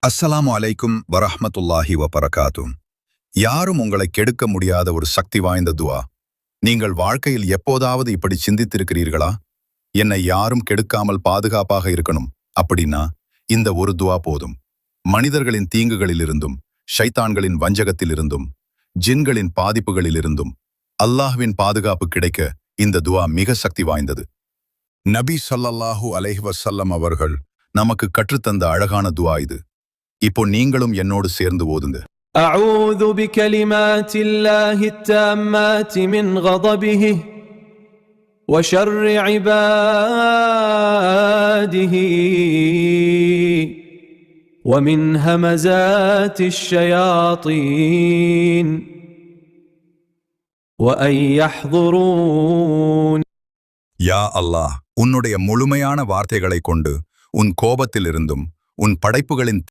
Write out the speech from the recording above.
அஸ்ஸலாமு அலைக்கும் வரஹ்மத்துல்லாஹி வபரகாத்தும். யாரும் உங்களை கெடுக்க முடியாத ஒரு சக்தி வாய்ந்த துஆ. நீங்கள் வாழ்க்கையில் எப்போதாவது இப்படி சிந்தித்திருக்கிறீர்களா? என்னை யாரும் கெடுக்காமல் பாதுகாப்பாக இருக்கணும் அப்படின்னா இந்த ஒரு துஆ போதும். மனிதர்களின் தீங்குகளிலிருந்தும், ஷைத்தான்களின் வஞ்சகத்திலிருந்தும், ஜின்களின் பாதிப்புகளிலிருந்தும் அல்லாஹ்வின் பாதுகாப்பு கிடைக்க இந்த துஆ மிக சக்தி வாய்ந்தது. நபி ஸல்லல்லாஹு அலைஹி வஸல்லம் அவர்கள் நமக்கு கற்றுத்தந்த அழகான துஆ இது. இப்போ நீங்களும் என்னோடு சேர்ந்து ஓதுங்க. أعوذ بكلمات الله التامات من غضبه وشر عباده ومن همزات الشياطين وأن يحضرون. யா அல்லாஹ், உன்னுடைய முழுமையான வார்த்தைகளை கொண்டு உன் கோபத்திலிருந்தும் உன் படைப்புகளின்